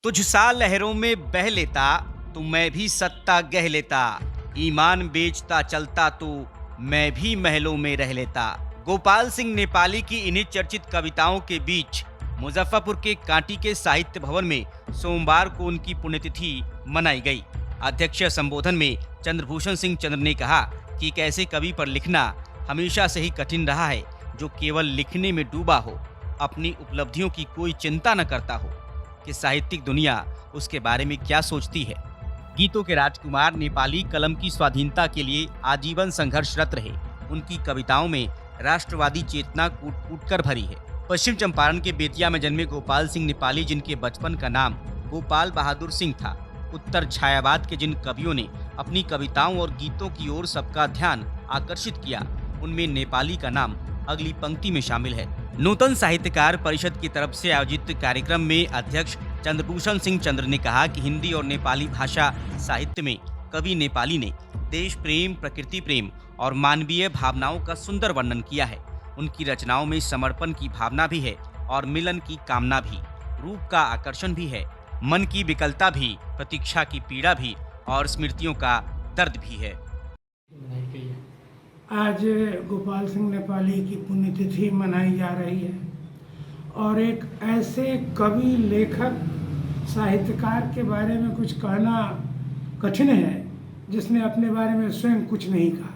तुझ सा लहरों में बह लेता तो मैं भी सत्ता गह लेता। ईमान बेचता चलता तो मैं भी महलों में रह लेता। गोपाल सिंह नेपाली की इन्हीं चर्चित कविताओं के बीच मुजफ्फरपुर के कांटी के साहित्य भवन में सोमवार को उनकी पुण्यतिथि मनाई गई। अध्यक्षीय संबोधन में चंद्रभूषण सिंह चंद्र ने कहा कि एक ऐसे कवि पर लिखना हमेशा से ही कठिन रहा है जो केवल लिखने में डूबा हो, अपनी उपलब्धियों की कोई चिंता न करता हो कि साहित्यिक दुनिया उसके बारे में क्या सोचती है। गीतों के राजकुमार नेपाली कलम की स्वाधीनता के लिए आजीवन संघर्षरत रहे। उनकी कविताओं में राष्ट्रवादी चेतना कूट कूट कर भरी है। पश्चिम चंपारण के बेतिया में जन्मे गोपाल सिंह नेपाली, जिनके बचपन का नाम गोपाल बहादुर सिंह था, उत्तर छायावाद के जिन कवियों ने अपनी कविताओं और गीतों की ओर सबका ध्यान आकर्षित किया, उनमें नेपाली का नाम अगली पंक्ति में शामिल है। नूतन साहित्यकार परिषद की तरफ से आयोजित कार्यक्रम में अध्यक्ष चंद्रभूषण सिंह चंद्र ने कहा कि हिंदी और नेपाली भाषा साहित्य में कवि नेपाली ने देश प्रेम, प्रकृति प्रेम और मानवीय भावनाओं का सुंदर वर्णन किया है। उनकी रचनाओं में समर्पण की भावना भी है और मिलन की कामना भी, रूप का आकर्षण भी है, मन की विकलता भी, प्रतीक्षा की पीड़ा भी और स्मृतियों का दर्द भी है। आज गोपाल सिंह नेपाली की पुण्यतिथि मनाई जा रही है और एक ऐसे कवि, लेखक, साहित्यकार के बारे में कुछ कहना कठिन है जिसने अपने बारे में स्वयं कुछ नहीं कहा।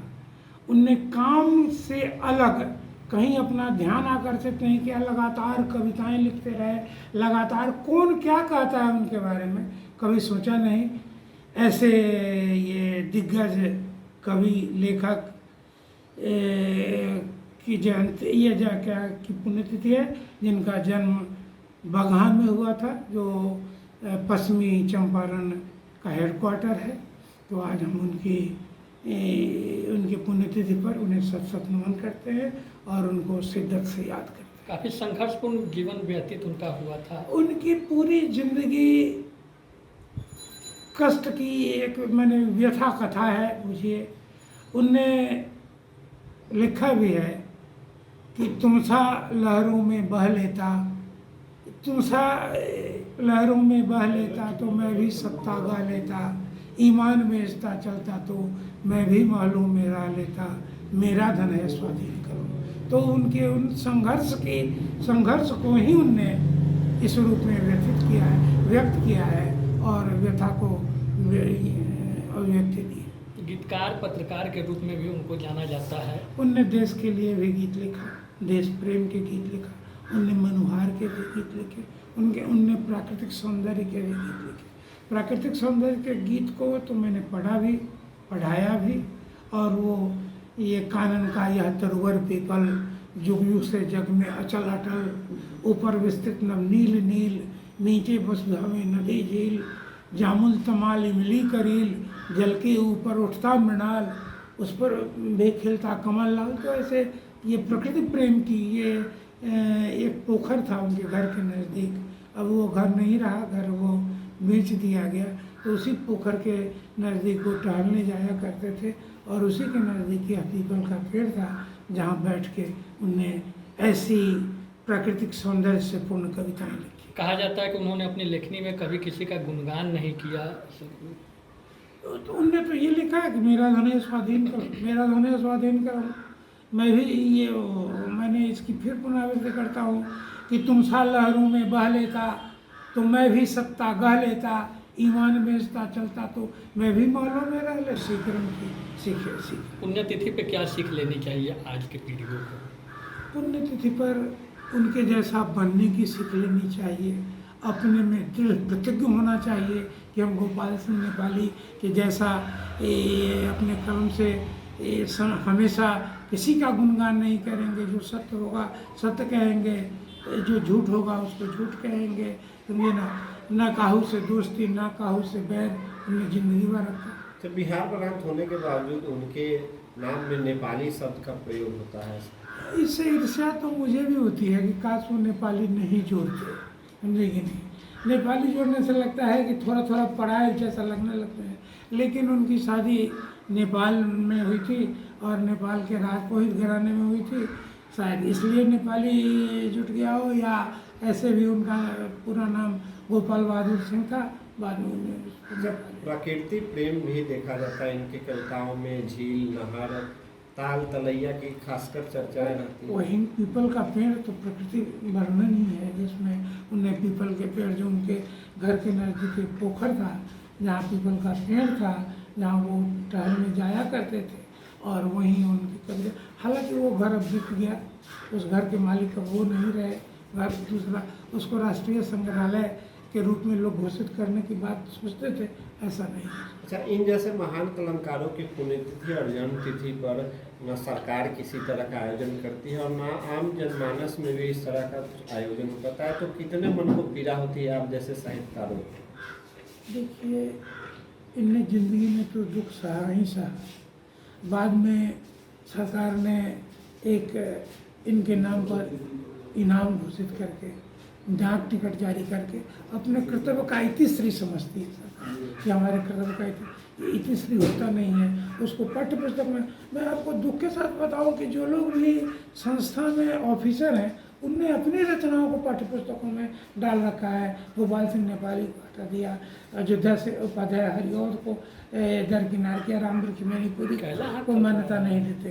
उनने काम से अलग कहीं अपना ध्यान आकर्षित नहीं किया, लगातार कविताएं लिखते रहे, लगातार कौन क्या कहता है उनके बारे में कभी सोचा नहीं। ऐसे ये दिग्गज कवि, लेखक की जयंती, ये क्या की पुण्यतिथि है, जिनका जन्म बगहान में हुआ था, जो पश्चिमी चंपारण का हेडक्वार्टर है। तो आज हम उनकी पुण्यतिथि पर उन्हें सत नमन करते हैं और उनको शिद्दत से याद करते हैं। काफ़ी संघर्षपूर्ण जीवन व्यतीत उनका हुआ था। उनकी पूरी जिंदगी कष्ट की एक मैंने व्यथा कथा है। मुझे उनने लिखा भी है कि तुम सा लहरों में बह लेता, तुम सा लहरों में बह लेता तो मैं भी सत्ता गा लेता, ईमान बेचता चलता तो मैं भी महलों में रह लेता, मेरा धन है स्वाधीन करो। तो उनके उन संघर्ष को ही उनने इस रूप में व्यक्त किया है और व्यथा को अभिव्यक्ति दी। गीतकार, पत्रकार के रूप में भी उनको जाना जाता है। उनने देश के लिए भी गीत लिखा, देश प्रेम के गीत लिखा, उनने मनुहार के भी गीत लिखे, उनने प्राकृतिक सौंदर्य के भी गीत लिखे। प्राकृतिक सौंदर्य के गीत को तो मैंने पढ़ा भी, पढ़ाया भी। और वो ये कानन का यह तरुवर पीपल, जुगयू से जग में अचल अटल, ऊपर विस्तृत नव नील नील, नीचे बस हमें नदी झील, जामुल तमाल इमली करील, जल के ऊपर उठता मृणाल, उस पर भी खिलता कमल लाल। तो ऐसे ये प्रकृति प्रेम की ये एक पोखर था उनके घर के नज़दीक। अब वो घर नहीं रहा, घर वो बेच दिया गया। तो उसी पोखर के नज़दीक वो टहलने जाया करते थे और उसी के नज़दीक ही पीपल का पेड़ था जहाँ बैठ के उनने ऐसी प्राकृतिक सौंदर्य से पूर्ण कविताएं लिखी। कहा जाता है कि उन्होंने अपनी लेखनी में कभी किसी का गुणगान नहीं किया। तो उनने तो ये लिखा है कि मेरा धन है स्वाधीन करो, मेरा धन है स्वाधीन करो। मैं भी मैंने इसकी फिर पुनरावृत्ति करता हूँ कि तुम सा लहरों में बह लेता तो मैं भी सत्ता गह लेता, ईमान बेचता चलता तो मैं भी महलों में रह ले। सीकरम की सीख। पुण्यतिथि पे क्या सीख लेनी चाहिए आज के पीढ़ियों को? पुण्यतिथि पर उनके जैसा बनने की सीख लेनी चाहिए। अपने में दृढ़ प्रतिज्ञ होना चाहिए कि हम गोपाल सिंह नेपाली के जैसा अपने कलम से हमेशा किसी का गुणगान नहीं करेंगे। जो सत्य होगा सत्य कहेंगे, जो झूठ होगा उसको झूठ कहेंगे। समझे ना काहू से दोस्ती, ना काहू से बैर, उन्हें जिंदगी भर रखा। तो बिहार प्रांत होने के बावजूद उनके नाम में नेपाली शब्द का प्रयोग होता है। इससे ईर्ष्या तो मुझे भी होती है कि काश वो नेपाली नहीं जोड़ते, समझे कि नहीं। नेपाली जोड़ने से लगता है कि थोड़ा थोड़ा पढ़ाई जैसा लगने लगता है। लेकिन उनकी शादी नेपाल में हुई थी और नेपाल के राजपुरोहित घराने में हुई थी। शायद इसलिए नेपाली जुट गया हो, या ऐसे भी उनका पूरा नाम गोपाल बहादुर सिंह था, बाद में उन्होंने उसको जगा दिया। प्रकृति प्रेम भी देखा जाता है इनकी कविताओं में। झील, नहर, ताल, तलैया की खासकर चर्चाएं रहती वो हैं। हिंग पीपल का पेड़ तो प्रकृति वर्णन ही है, जिसमें उनने पीपल के पेड़ जो उनके घर के नज़दीक एक पोखर था, जहाँ पीपल का पेड़ था, जहाँ वो टहलने जाया करते थे, और वहीं उनकी कविता। हालांकि वो घर अब बिक गया, उस घर के मालिक अब वो नहीं रहे, घर दूसरा, उसको राष्ट्रीय संग्रहालय के रूप में लोग घोषित करने की बात सोचते थे, ऐसा नहीं है। अच्छा, इन जैसे महान कलमकारों की पुण्यतिथि और जन्मतिथि पर न सरकार किसी तरह का आयोजन करती है और न आम जनमानस में भी इस तरह का कुछ आयोजन होता है, तो कितने मन को पीड़ा होती है आप जैसे साहित्यकारों को? देखिए, इनने ज़िंदगी में तो दुख सहा ही सहा। बाद में सरकार ने एक इनके नाम पर इनाम घोषित करके, डाक टिकट जारी करके अपने कर्तव्य का इतिश्री समझती है सरकार कि हमारे कर्तव्य का इतिश्री होता नहीं है। उसको पाठ्य पुस्तक में, मैं आपको दुख के साथ बताऊं कि जो लोग भी संस्था में ऑफिसर हैं, उनने अपनी रचनाओं को पाठ्य पुस्तकों में डाल रखा है। गोपाल सिंह नेपाली को हटा दिया, अयोध्या से उपाध्याय हरिऔध को दरकिनार किया, रामदुर्ग की मैनीपुरी को मान्यता नहीं देते।